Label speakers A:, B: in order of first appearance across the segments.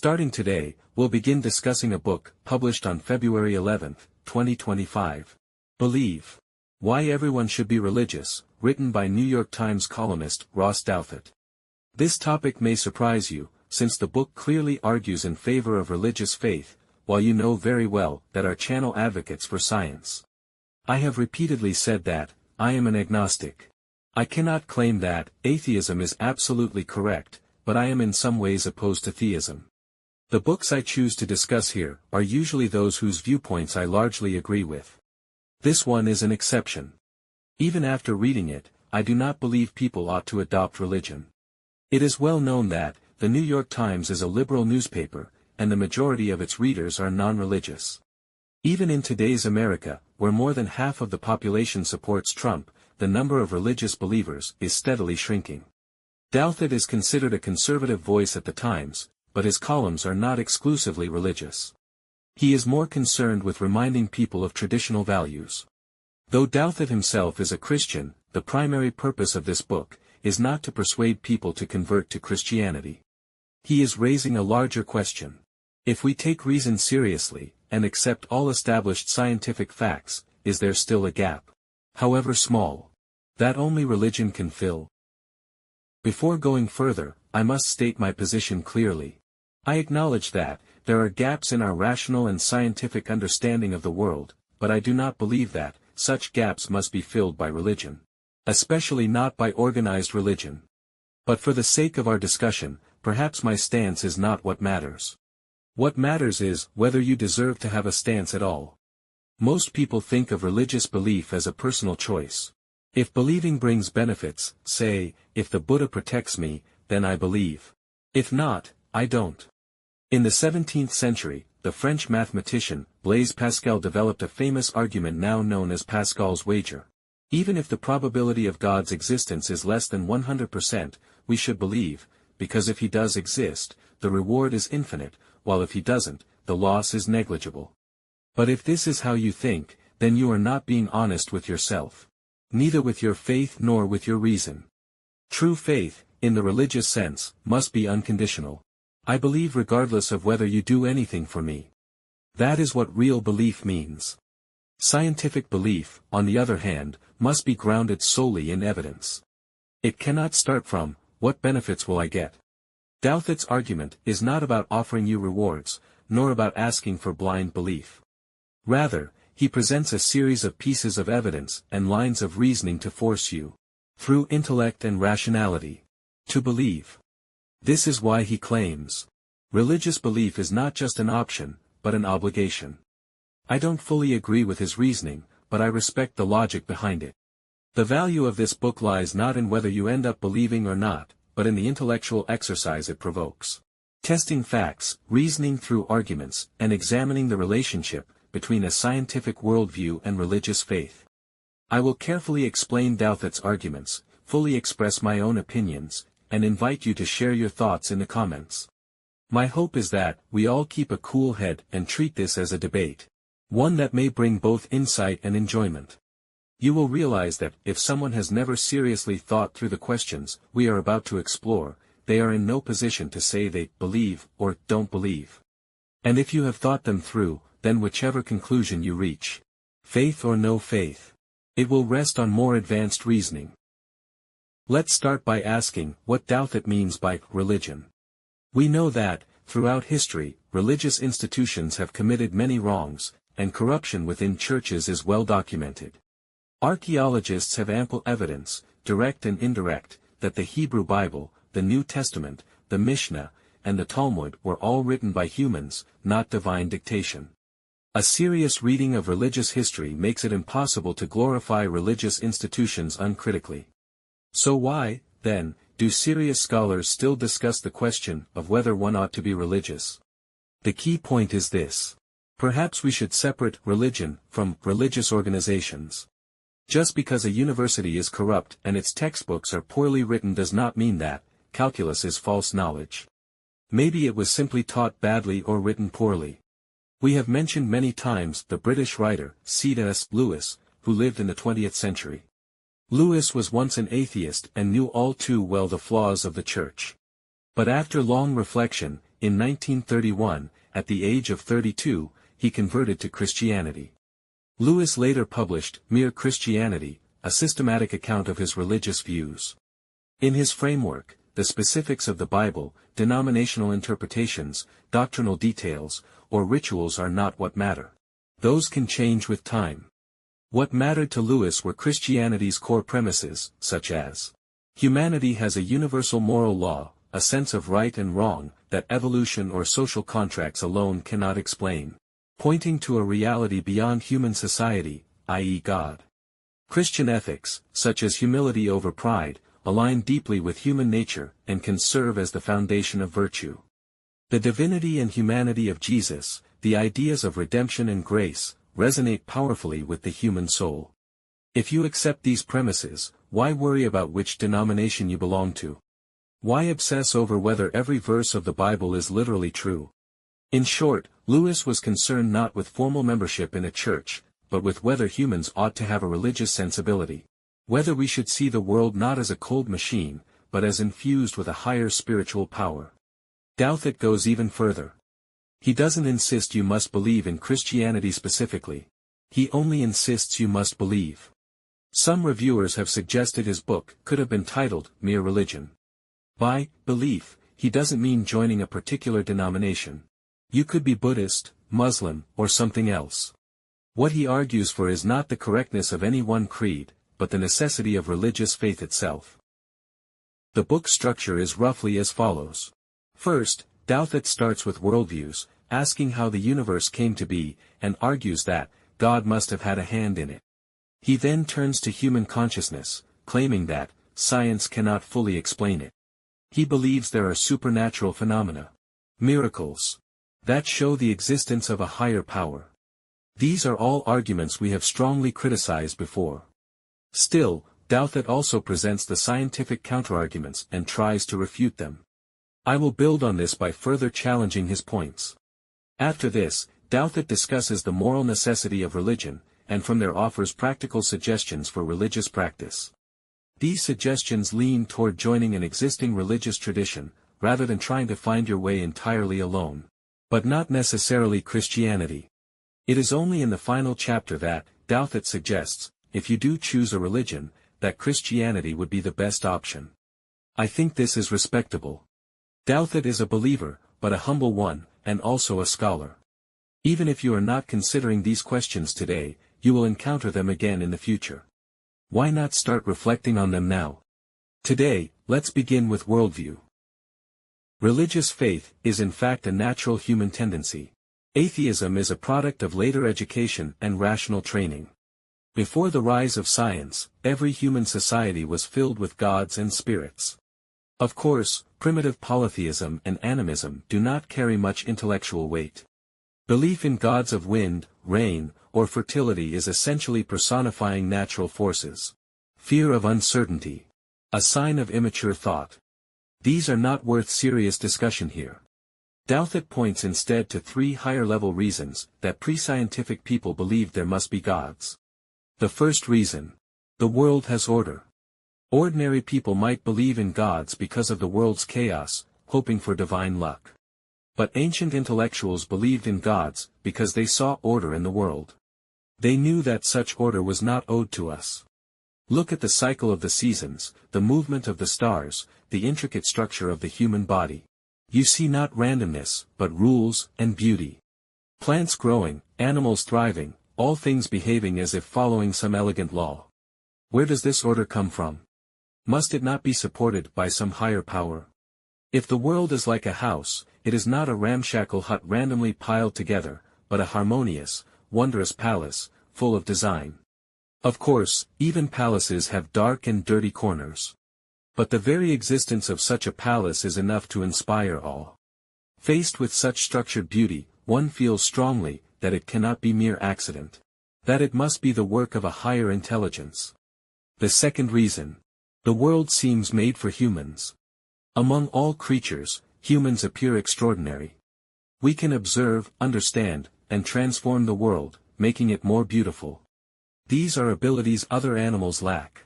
A: Starting today, we'll begin discussing a book published on February 11, 2025. Believe. Why Everyone Should Be Religious, written by New York Times columnist Ross Douthat. This topic may surprise you, since the book clearly argues in favor of religious faith, while you know very well that our channel advocates for science. I have repeatedly said that, I am an agnostic. I cannot claim that atheism is absolutely correct, but I am in some ways opposed to theism. The books I choose to discuss here are usually those whose viewpoints I largely agree with. This one is an exception. Even after reading it, I do not believe people ought to adopt religion. It is well known that the New York Times is a liberal newspaper, and the majority of its readers are non-religious. Even in today's America, where more than half of the population supports Trump, the number of religious believers is steadily shrinking. Douthat is considered a conservative voice at the Times, but his columns are not exclusively religious. He is more concerned with reminding people of traditional values. Though Douthat himself is a Christian, the primary purpose of this book is not to persuade people to convert to Christianity. He is raising a larger question. If we take reason seriously, and accept all established scientific facts, is there still a gap, however small, that only religion can fill? Before going further, I must state my position clearly. I acknowledge that there are gaps in our rational and scientific understanding of the world, but I do not believe that such gaps must be filled by religion. Especially not by organized religion. But for the sake of our discussion, perhaps my stance is not what matters. What matters is whether you deserve to have a stance at all. Most people think of religious belief as a personal choice. If believing brings benefits, say, if the Buddha protects me, then I believe. If not, I don't. In the 17th century, the French mathematician, Blaise Pascal developed a famous argument now known as Pascal's wager. Even if the probability of God's existence is less than 100%, we should believe, because if he does exist, the reward is infinite, while if he doesn't, the loss is negligible. But if this is how you think, then you are not being honest with yourself. Neither with your faith nor with your reason. True faith, in the religious sense, must be unconditional. I believe regardless of whether you do anything for me. That is what real belief means. Scientific belief, on the other hand, must be grounded solely in evidence. It cannot start from, what benefits will I get? Douthat's argument is not about offering you rewards, nor about asking for blind belief. Rather, he presents a series of pieces of evidence and lines of reasoning to force you, through intellect and rationality, to believe. This is why he claims, religious belief is not just an option, but an obligation. I don't fully agree with his reasoning, but I respect the logic behind it. The value of this book lies not in whether you end up believing or not, but in the intellectual exercise it provokes. Testing facts, reasoning through arguments, and examining the relationship between a scientific worldview and religious faith. I will carefully explain Douthat's arguments, fully express my own opinions, and invite you to share your thoughts in the comments. My hope is that we all keep a cool head and treat this as a debate. One that may bring both insight and enjoyment. You will realize that if someone has never seriously thought through the questions we are about to explore, they are in no position to say they believe or don't believe. And if you have thought them through, then whichever conclusion you reach, faith or no faith, it will rest on more advanced reasoning. Let's start by asking what Douthat means by religion. We know that, throughout history, religious institutions have committed many wrongs, and corruption within churches is well documented. Archaeologists have ample evidence, direct and indirect, that the Hebrew Bible, the New Testament, the Mishnah, and the Talmud were all written by humans, not divine dictation. A serious reading of religious history makes it impossible to glorify religious institutions uncritically. So why, then, do serious scholars still discuss the question of whether one ought to be religious? The key point is this. Perhaps we should separate religion from religious organizations. Just because a university is corrupt and its textbooks are poorly written does not mean that calculus is false knowledge. Maybe it was simply taught badly or written poorly. We have mentioned many times the British writer C.S. Lewis, who lived in the 20th century. Lewis was once an atheist and knew all too well the flaws of the church. But after long reflection, in 1931, at the age of 32, he converted to Christianity. Lewis later published Mere Christianity, a systematic account of his religious views. In his framework, the specifics of the Bible, denominational interpretations, doctrinal details, or rituals are not what matter. Those can change with time. What mattered to Lewis were Christianity's core premises, such as humanity has a universal moral law, a sense of right and wrong, that evolution or social contracts alone cannot explain, pointing to a reality beyond human society, i.e. God. Christian ethics, such as humility over pride, align deeply with human nature and can serve as the foundation of virtue. The divinity and humanity of Jesus, the ideas of redemption and grace, resonate powerfully with the human soul. If you accept these premises, why worry about which denomination you belong to? Why obsess over whether every verse of the Bible is literally true? In short, Lewis was concerned not with formal membership in a church, but with whether humans ought to have a religious sensibility. Whether we should see the world not as a cold machine, but as infused with a higher spiritual power. Douthat goes even further. He doesn't insist you must believe in Christianity specifically. He only insists you must believe. Some reviewers have suggested his book could have been titled Mere Religion. By belief, he doesn't mean joining a particular denomination. You could be Buddhist, Muslim, or something else. What he argues for is not the correctness of any one creed, but the necessity of religious faith itself. The book's structure is roughly as follows. First, Douthat starts with worldviews, asking how the universe came to be, and argues that God must have had a hand in it. He then turns to human consciousness, claiming that science cannot fully explain it. He believes there are supernatural phenomena, miracles, that show the existence of a higher power. These are all arguments we have strongly criticized before. Still, Douthat also presents the scientific counterarguments and tries to refute them. I will build on this by further challenging his points. After this, Douthat discusses the moral necessity of religion, and from there offers practical suggestions for religious practice. These suggestions lean toward joining an existing religious tradition, rather than trying to find your way entirely alone. But not necessarily Christianity. It is only in the final chapter that, Douthat suggests, if you do choose a religion, that Christianity would be the best option. I think this is respectable. Douthat is a believer, but a humble one, and also a scholar. Even if you are not considering these questions today, you will encounter them again in the future. Why not start reflecting on them now? Today, let's begin with worldview. Religious faith is in fact a natural human tendency. Atheism is a product of later education and rational training. Before the rise of science, every human society was filled with gods and spirits. Of course, primitive polytheism and animism do not carry much intellectual weight. Belief in gods of wind, rain, or fertility is essentially personifying natural forces. Fear of uncertainty. A sign of immature thought. These are not worth serious discussion here. Douthat points instead to three higher-level reasons that pre-scientific people believed there must be gods. The first reason. The world has order. Ordinary people might believe in gods because of the world's chaos, hoping for divine luck. But ancient intellectuals believed in gods because they saw order in the world. They knew that such order was not owed to us. Look at the cycle of the seasons, the movement of the stars, the intricate structure of the human body. You see not randomness, but rules and beauty. Plants growing, animals thriving, all things behaving as if following some elegant law. Where does this order come from? Must it not be supported by some higher power? If the world is like a house, it is not a ramshackle hut randomly piled together, but a harmonious, wondrous palace, full of design. Of course, even palaces have dark and dirty corners. But the very existence of such a palace is enough to inspire awe. Faced with such structured beauty, one feels strongly that it cannot be mere accident. That it must be the work of a higher intelligence. The second reason. The world seems made for humans. Among all creatures, humans appear extraordinary. We can observe, understand, and transform the world, making it more beautiful. These are abilities other animals lack.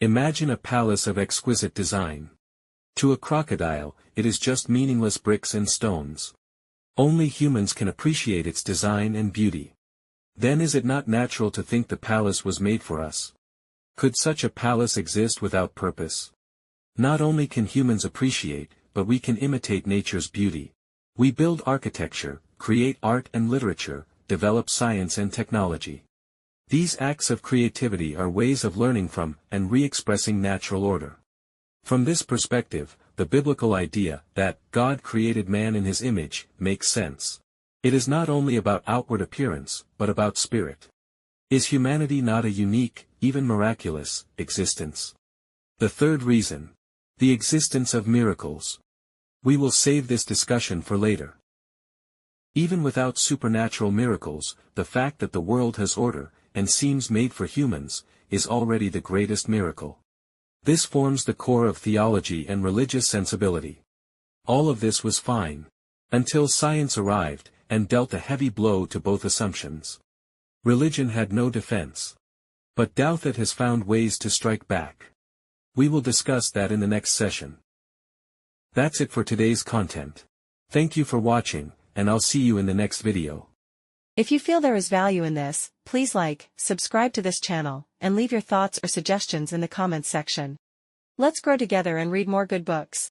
A: Imagine a palace of exquisite design. To a crocodile, it is just meaningless bricks and stones. Only humans can appreciate its design and beauty. Then is it not natural to think the palace was made for us? Could such a palace exist without purpose? Not only can humans appreciate, but we can imitate nature's beauty. We build architecture, create art and literature, develop science and technology. These acts of creativity are ways of learning from and re-expressing natural order. From this perspective, the biblical idea that God created man in his image makes sense. It is not only about outward appearance, but about spirit. Is humanity not a unique, even miraculous, existence? The third reason. The existence of miracles. We will save this discussion for later. Even without supernatural miracles, the fact that the world has order, and seems made for humans, is already the greatest miracle. This forms the core of theology and religious sensibility. All of this was fine. Until science arrived, and dealt a heavy blow to both assumptions. Religion had no defense. But Douthat has found ways to strike back. We will discuss that in the next session. That's it for today's content. Thank you for watching, and I'll see you in the next video.
B: If you feel there is value in this, please like, subscribe to this channel, and leave your thoughts or suggestions in the comments section. Let's grow together and read more good books.